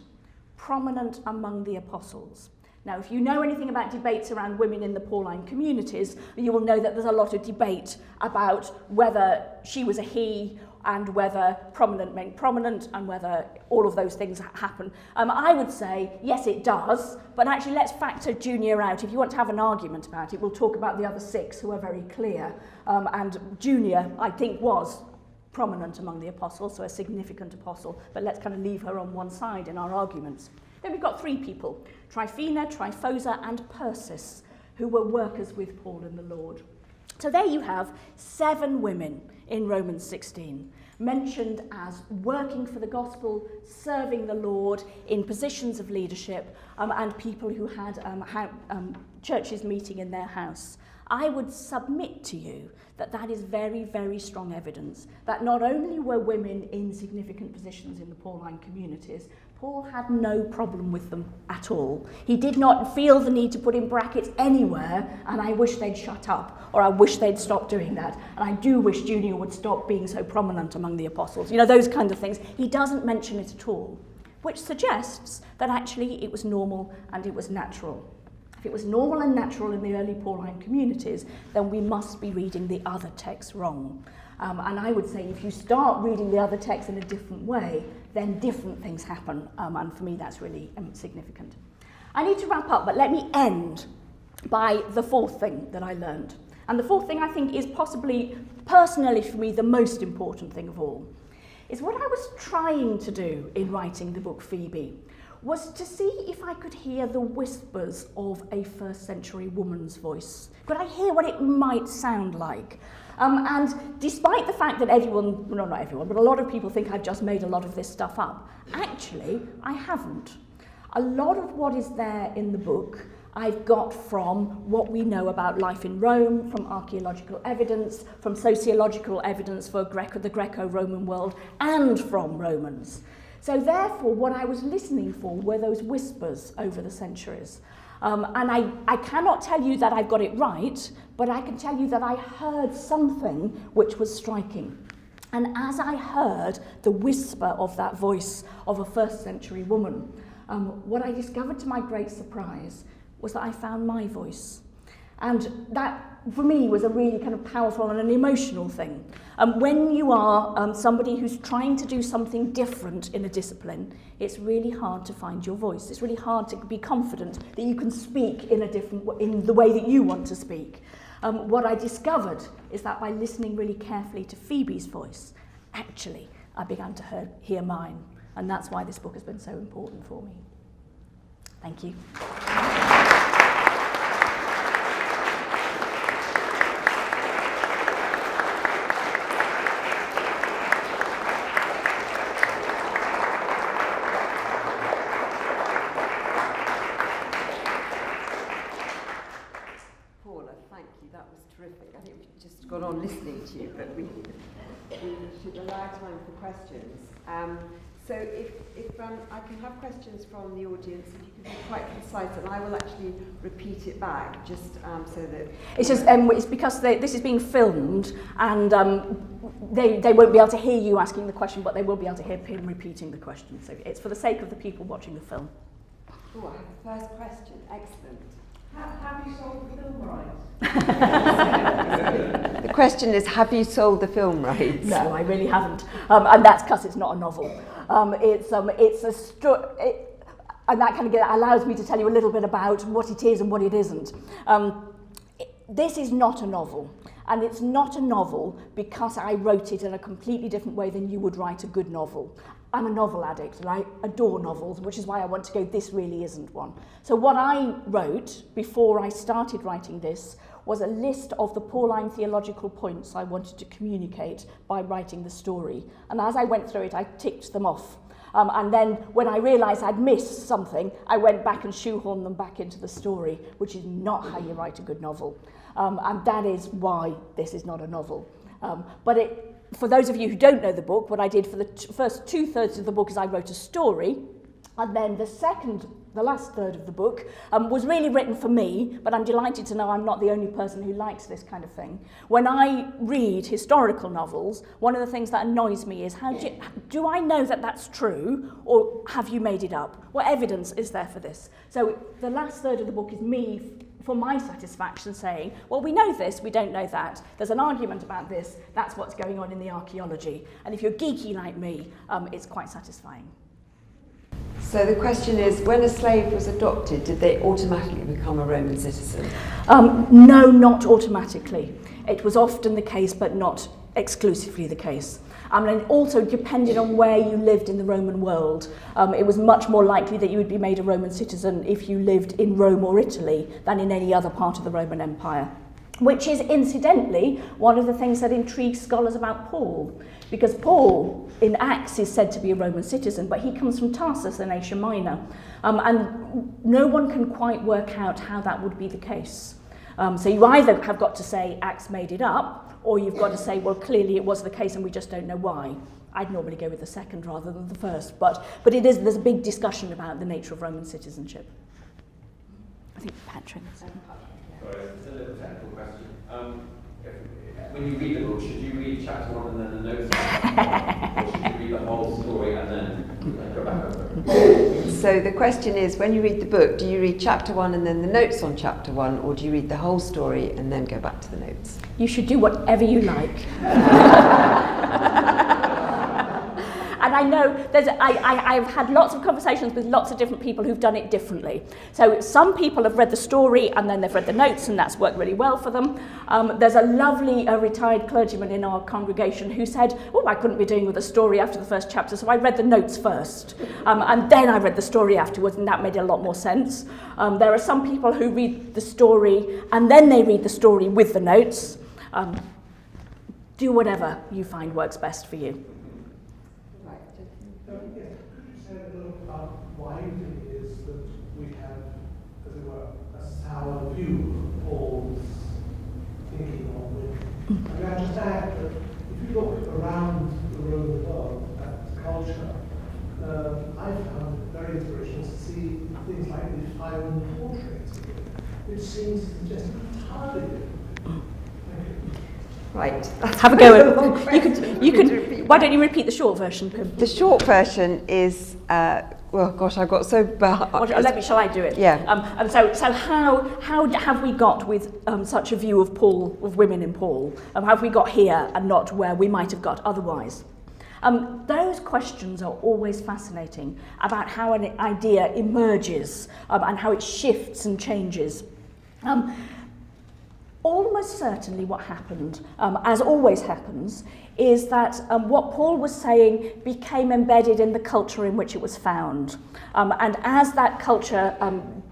prominent among the apostles. Now, if you know anything about debates around women in the Pauline communities, you will know that there's a lot of debate about whether she was a he and whether prominent meant prominent and whether all of those things happen. I would say, yes, it does, but actually let's factor Junia out. If you want to have an argument about it, we'll talk about the other 6 who are very clear. And Junia, I think, was prominent among the apostles, so a significant apostle, but let's kind of leave her on one side in our arguments. Then we've got 3 people, Tryphena, Tryphosa, and Persis, who were workers with Paul in the Lord. So there you have 7 women in Romans 16, mentioned as working for the gospel, serving the Lord in positions of leadership, and people who had churches meeting in their house. I would submit to you that that is very, very strong evidence that not only were women in significant positions in the Pauline communities, Paul had no problem with them at all. He did not feel the need to put in brackets anywhere, and I wish they'd shut up, or I wish they'd stop doing that. And I do wish Junia would stop being so prominent among the apostles. You know, those kinds of things. He doesn't mention it at all, which suggests that actually it was normal and it was natural. If it was normal and natural in the early Pauline communities, then we must be reading the other texts wrong. And I would say if you start reading the other texts in a different way, then different things happen. And for me, that's really significant. I need to wrap up, but let me end by the 4th thing that I learned. And the 4th thing I think is possibly, personally for me, the most important thing of all, is what I was trying to do in writing the book Phoebe was to see if I could hear the whispers of a 1st century woman's voice. Could I hear what it might sound like? And despite the fact that everyone, well, not everyone, but a lot of people think I've just made a lot of this stuff up, actually, I haven't. A lot of what is there in the book I've got from what we know about life in Rome, from archaeological evidence, from sociological evidence for the Greco-Roman world, and from Romans. So therefore, what I was listening for were those whispers over the centuries. And I cannot tell you that I've got it right, but I can tell you that I heard something which was striking. And as I heard the whisper of that voice of a 1st century woman, what I discovered to my great surprise was that I found my voice. And that, for me, was a really kind of powerful and an emotional thing. When you are somebody who's trying to do something different in a discipline, it's really hard to find your voice. It's really hard to be confident that you can speak in the way that you want to speak. What I discovered is that by listening really carefully to Phoebe's voice, actually, I began to hear mine. And that's why this book has been so important for me. Thank you. Gone on listening to you, but we should allow time for questions. So if I can have questions from the audience, if you can be quite concise, and I will actually repeat it back, just so that... It's just it's because this is being filmed, and they won't be able to hear you asking the question, but they will be able to hear him repeating the question. So it's for the sake of the people watching the film. Oh, I have a first question. Excellent. Have you sold the film rights? The question is, have you sold the film rights? No, I really haven't. And that's because it's not a novel. It's a story, and that kind of allows me to tell you a little bit about what it is and what it isn't. This is not a novel. And it's not a novel because I wrote it in a completely different way than you would write a good novel. I'm a novel addict and I adore novels, which is why I want to go, this really isn't one. So what I wrote before I started writing this was a list of the Pauline theological points I wanted to communicate by writing the story. And as I went through it, I ticked them off. And then when I realised I'd missed something, I went back and shoehorned them back into the story, which is not how you write a good novel. And that is why this is not a novel. For those of you who don't know the book, what I did for the first 2/3 of the book is I wrote a story, and then the last third of the book was really written for me, but I'm delighted to know I'm not the only person who likes this kind of thing. When I read historical novels, one of the things that annoys me is do I know that that's true, or have you made it up? What evidence is there for this? So the last third of the book is me, for my satisfaction, saying, well, we know this, we don't know that. There's an argument about this, that's what's going on in the archaeology. And if you're geeky like me, it's quite satisfying. So the question is, when a slave was adopted, did they automatically become a Roman citizen? No, not automatically. It was often the case, but not exclusively the case. And also, depending on where you lived in the Roman world, it was much more likely that you would be made a Roman citizen if you lived in Rome or Italy than in any other part of the Roman Empire. Which is, incidentally, one of the things that intrigues scholars about Paul. Because Paul, in Acts, is said to be a Roman citizen, but he comes from Tarsus in Asia Minor. And no one can quite work out how that would be the case. So you either have got to say Acts made it up, or you've got to say, well, clearly it was the case and we just don't know why. I'd normally go with the second rather than the first, but there's a big discussion about the nature of Roman citizenship. I think Patrick. Sorry, it's a little technical question. When you read the book, should you read chapter 1 and then the notes, or should you read the whole story and then go back over it? So the question is, when you read the book, do you read chapter 1 and then the notes on chapter 1, or do you read the whole story and then go back to the notes? You should do whatever you like. And I know I've had lots of conversations with lots of different people who've done it differently. So some people have read the story and then they've read the notes, and that's worked really well for them. There's a lovely retired clergyman in our congregation who said, oh, I couldn't be doing with the story after the first chapter, so I read the notes first. And then I read the story afterwards, and that made a lot more sense. There are some people who read the story and then they read the story with the notes. Do whatever you find works best for you. Why you think it is that we have, as it were, a sour view of Paul's thinking on women. I mean, I just add that if you look around the Roman world at culture, I found it very inspirational to see things like the Pharaoh portraits, which seems just entirely different. Thank you. Right. Have a go at you could. Why don't you repeat the short version, Pim? The short version is, well, gosh, I got so bad. Shall I do it? Yeah. So how have we got with such a view of Paul, of women in Paul? How have we got here and not where we might have got otherwise? Those questions are always fascinating, about how an idea emerges and how it shifts and changes. Almost certainly what happened, as always happens, is that what Paul was saying became embedded in the culture in which it was found. And as that culture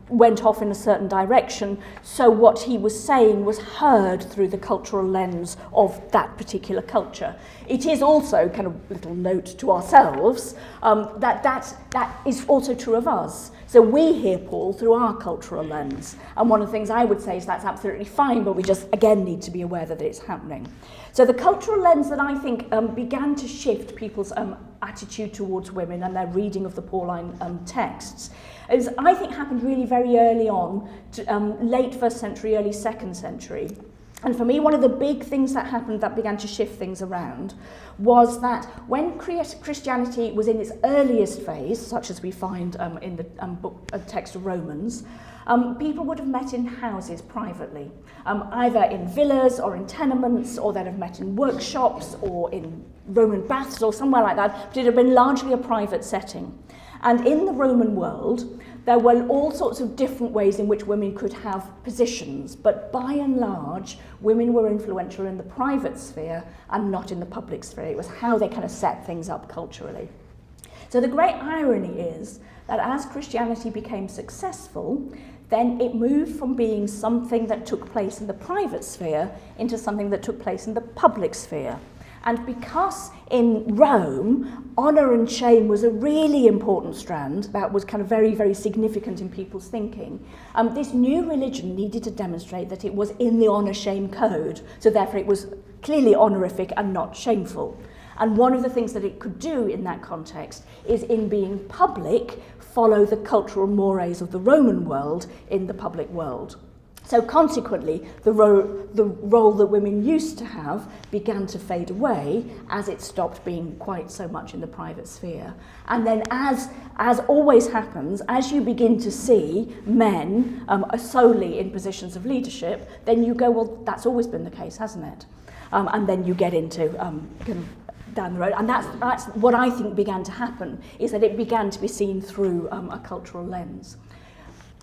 went off in a certain direction, so what he was saying was heard through the cultural lens of that particular culture. It is also, kind of little note to ourselves, that is also true of us. So we hear Paul through our cultural lens. And one of the things I would say is that's absolutely fine, but we just, again, need to be aware that it's happening. So the cultural lens that I think began to shift people's attitude towards women and their reading of the Pauline texts is, I think, happened really very early on, to, late 1st century, early 2nd century. And for me, one of the big things that happened that began to shift things around was that when Christianity was in its earliest phase, such as we find in the text of Romans, people would have met in houses privately, either in villas or in tenements, or they'd have met in workshops or in Roman baths or somewhere like that, but it had been largely a private setting. And in the Roman world, there were all sorts of different ways in which women could have positions, but by and large, women were influential in the private sphere and not in the public sphere. It was how they kind of set things up culturally. So the great irony is that as Christianity became successful, then it moved from being something that took place in the private sphere into something that took place in the public sphere. And because in Rome, honour and shame was a really important strand that was kind of very, very significant in people's thinking, this new religion needed to demonstrate that it was in the honour-shame code. So therefore it was clearly honorific and not shameful. And one of the things that it could do in that context is, in being public, follow the cultural mores of the Roman world in the public world. So consequently, the role that women used to have began to fade away as it stopped being quite so much in the private sphere. And then as always happens, as you begin to see men solely in positions of leadership, then you go, well, that's always been the case, hasn't it? And then you get into kind of down the road. And that's what I think began to happen, is that it began to be seen through a cultural lens.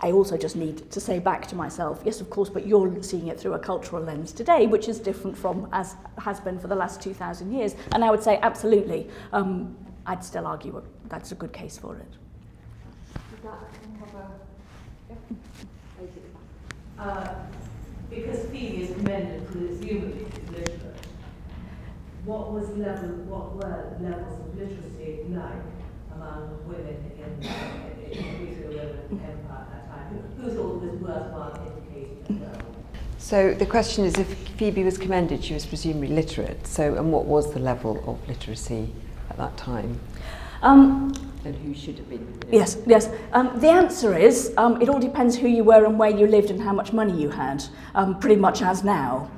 I also just need to say back to myself, yes, of course, but you're seeing it through a cultural lens today, which is different from as has been for the last 2,000 years. And I would say, absolutely, I'd still argue that's a good case for it. Because Phoebe is commended presumably literate, what were levels of literacy like among women in the Roman Empire at that time? Who thought was worthwhile educating as well? So the question is, if Phoebe was commended, she was presumably literate. So, and what was the level of literacy at that time? And who should have been? Yes. The answer is, it all depends who you were and where you lived and how much money you had, pretty much as now.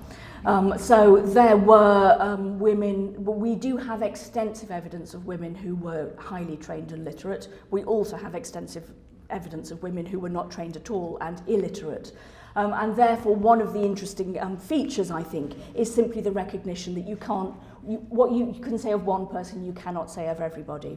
So there were women, we do have extensive evidence of women who were highly trained and literate. We also have extensive evidence of women who were not trained at all and illiterate. And therefore one of the interesting features, I think, is simply the recognition that what you can say of one person, you cannot say of everybody.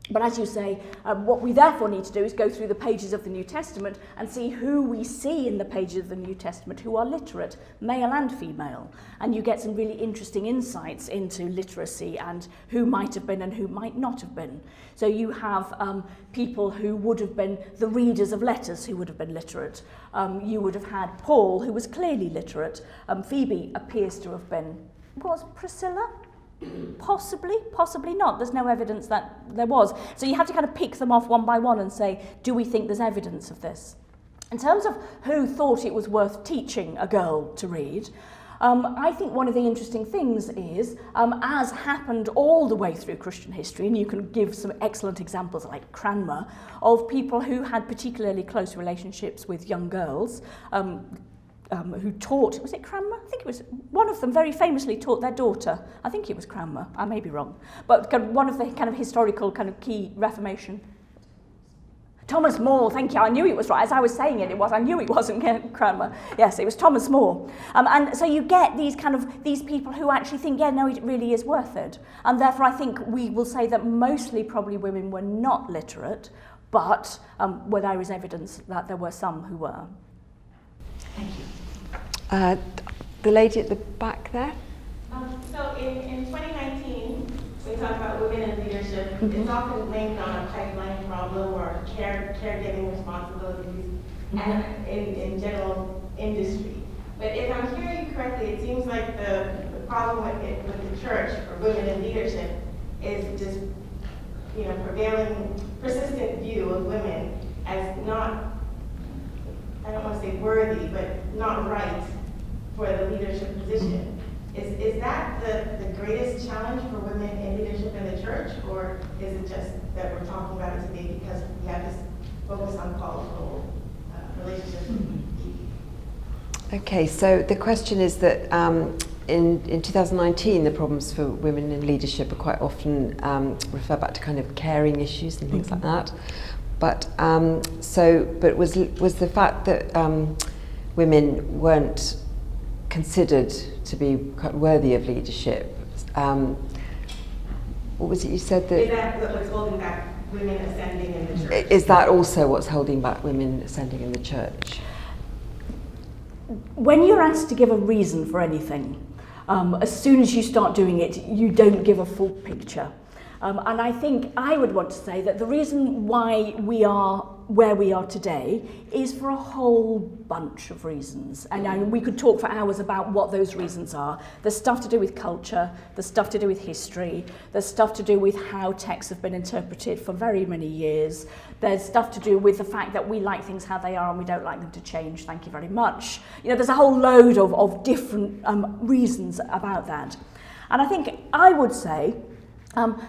But as you say, what we therefore need to do is go through the pages of the New Testament and see who we see in the pages of the New Testament who are literate, male and female. And you get some really interesting insights into literacy and who might have been and who might not have been. So you have people who would have been the readers of letters who would have been literate. You would have had Paul, who was clearly literate. Phoebe appears to have been, was Priscilla? Possibly not. There's no evidence that there was. So you have to kind of pick them off one by one and say, do we think there's evidence of this? In terms of who thought it was worth teaching a girl to read, I think one of the interesting things is, as happened all the way through Christian history, and you can give some excellent examples like Cranmer, of people who had particularly close relationships with young girls, who taught, was it Cranmer? I think it was, one of them very famously taught their daughter, I think it was Cranmer, I may be wrong, but one of the kind of historical kind of key Reformation. Thomas More, thank you, I knew it was right, as I was saying it was, I knew it wasn't Cranmer, yes, it was Thomas More. And so you get these people who actually think, yeah, no, it really is worth it. And therefore I think we will say that mostly probably women were not literate, but where there is evidence that there were some who were. Thank you. The lady at the back there. So in 2019, we talk about women in leadership. Mm-hmm. It's often linked on a pipeline problem or caregiving responsibilities and in general industry. But if I'm hearing you correctly, it seems like the problem with the church for women in leadership is just, persistent view of women as not, I don't want to say worthy, but not right for the leadership position. Is that the greatest challenge for women in leadership in the church, or is it just that we're talking about it today because we have this focus on cultural relationships with people? Okay, so the question is that in 2019, the problems for women in leadership are quite often refer back to kind of caring issues and things like that. But was the fact that women weren't considered to be worthy of leadership? What was it you said that? Is that what's holding back women ascending in the church? Is that also what's holding back women ascending in the church? When you're asked to give a reason for anything, as soon as you start doing it, you don't give a full picture. And I think I would want to say that the reason why we are where we are today is for a whole bunch of reasons. And we could talk for hours about what those reasons are. There's stuff to do with culture, there's stuff to do with history, there's stuff to do with how texts have been interpreted for very many years, there's stuff to do with the fact that we like things how they are and we don't like them to change, thank you very much. You know, there's a whole load of different reasons about that. And I think I would say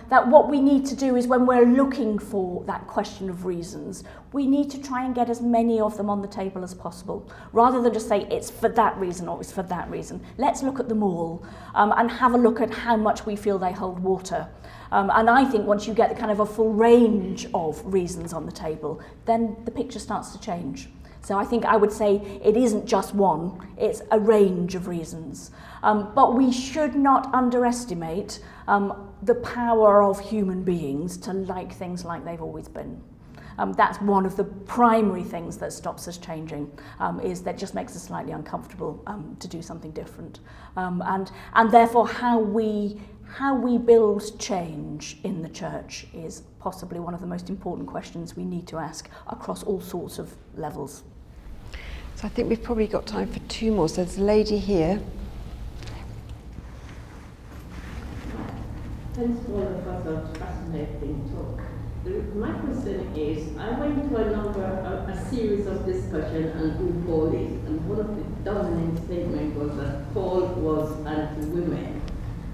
that what we need to do is when we're looking for that question of reasons, we need to try and get as many of them on the table as possible, rather than just say it's for that reason or it's for that reason. Let's look at them all and have a look at how much we feel they hold water. And I think once you get kind of a full range of reasons on the table, then the picture starts to change. So I think I would say it isn't just one, it's a range of reasons. But we should not underestimate the power of human beings to like things like they've always been. That's one of the primary things that stops us changing, is that just makes us slightly uncomfortable to do something different. And therefore how we build change in the church is possibly one of the most important questions we need to ask across all sorts of levels. So I think we've probably got time for two more. So there's a lady here. Thanks for all of us a fascinating talk. My question is, I went to a series of discussions on who Paul is, and one of the dominant statements was that Paul was anti-women.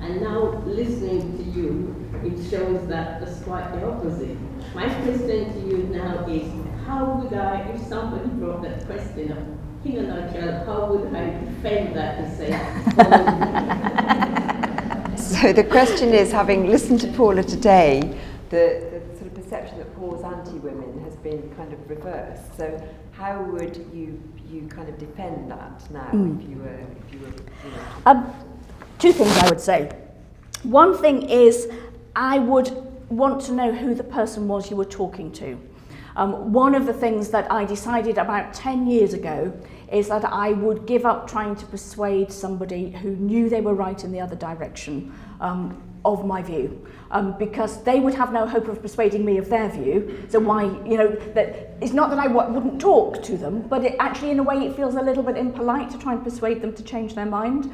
And now listening to you, it shows that it's quite the opposite. My question to you now is, how would I, if somebody brought that question up, in a nutshell, how would I defend that to say, So the question is, having listened to Paula today, the sort of perception that Paul's anti-women has been kind of reversed. So how would you kind of defend that now if you were you know? Two things I would say. One thing is I would want to know who the person was you were talking to. One of the things that I decided about 10 years ago is that I would give up trying to persuade somebody who knew they were right in the other direction of my view, because they would have no hope of persuading me of their view. So why, you know, that it's not that I wouldn't talk to them, but it actually, in a way, it feels a little bit impolite to try and persuade them to change their mind.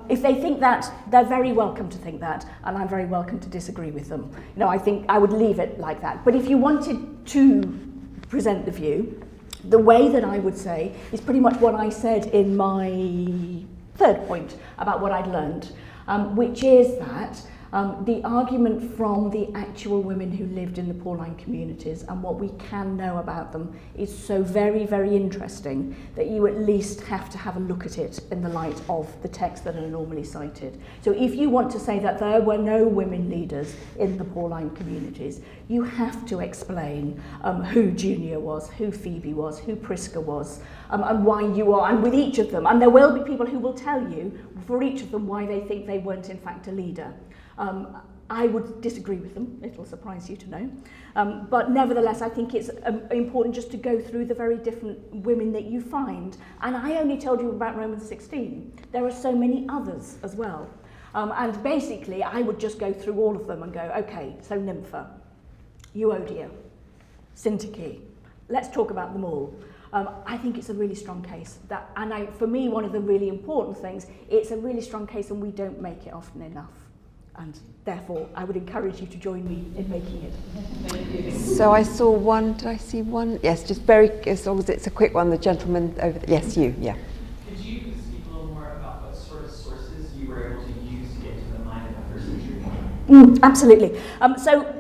If they think that, they're very welcome to think that, and I'm very welcome to disagree with them. You know, I think I would leave it like that. But if you wanted to present the view, the way that I would say is pretty much what I said in my third point about what I'd learned, which is that the argument from the actual women who lived in the Pauline communities and what we can know about them is so very, very interesting that you at least have to have a look at it in the light of the texts that are normally cited. So if you want to say that there were no women leaders in the Pauline communities, you have to explain who Junia was, who Phoebe was, who Prisca was, and why you are, and with each of them. And there will be people who will tell you for each of them why they think they weren't in fact a leader. I would disagree with them, it'll surprise you to know. But nevertheless, I think it's important just to go through the very different women that you find. And I only told you about Romans 16. There are so many others as well. And basically, I would just go through all of them and go, okay, so Nympha, Euodia, Syntyche, let's talk about them all. I think it's a really strong case. For me, one of the really important things, it's a really strong case and we don't make it often enough. And therefore, I would encourage you to join me in making it. So I saw one, did I see one? Yes, just very, as long as it's a quick one, the gentleman over there. Yes, you, yeah. Could you speak a little more about what sort of sources you were able to use to get to the mind of the first century? Absolutely. So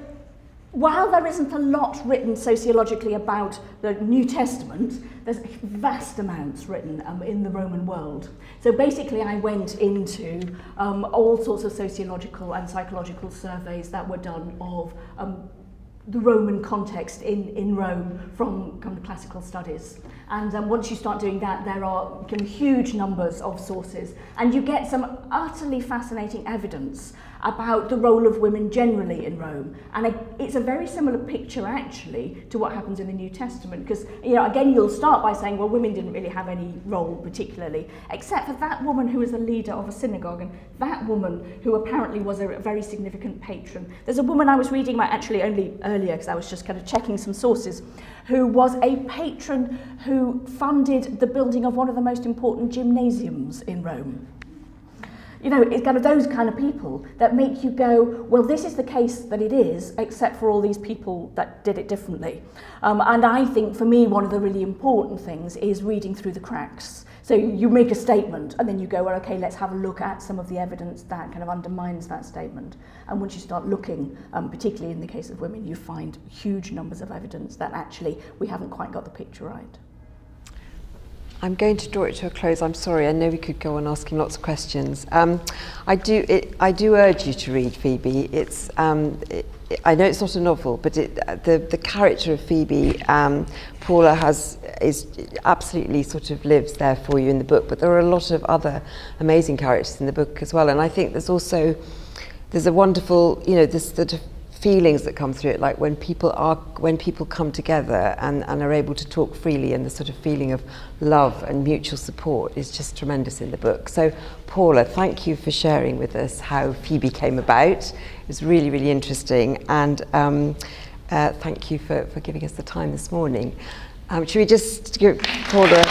while there isn't a lot written sociologically about the New Testament, there's vast amounts written in the Roman world. So basically I went into all sorts of sociological and psychological surveys that were done of the Roman context in Rome from kind of classical studies. And once you start doing that, there are huge numbers of sources, and you get some utterly fascinating evidence about the role of women generally in Rome. And it's a very similar picture actually to what happens in the New Testament, because, you know, again, you'll start by saying, well, women didn't really have any role particularly, except for that woman who was a leader of a synagogue, and that woman who apparently was a very significant patron. There's a woman I was reading about actually only earlier, because I was just kind of checking some sources, who was a patron who funded the building of one of the most important gymnasiums in Rome. You know, it's kind of those kind of people that make you go, well, this is the case that it is, except for all these people that did it differently. And I think, for me, one of the really important things is reading through the cracks. So you make a statement, and then you go, well, okay, let's have a look at some of the evidence that kind of undermines that statement. And once you start looking, particularly in the case of women, you find huge numbers of evidence that actually we haven't quite got the picture right. I'm going to draw it to a close. I'm sorry, I know we could go on asking lots of questions. I do urge you to read Phoebe. It's I know it's not a novel, but the character of Phoebe, Paula is absolutely sort of lives there for you in the book. But there are a lot of other amazing characters in the book as well. And I think there's a wonderful, you know, this sort of feelings that come through it, like when people come together and are able to talk freely, and the sort of feeling of love and mutual support is just tremendous in the book. So Paula, thank you for sharing with us how Phoebe came about. It was really, really interesting, and thank you for giving us the time this morning. Should we just give Paula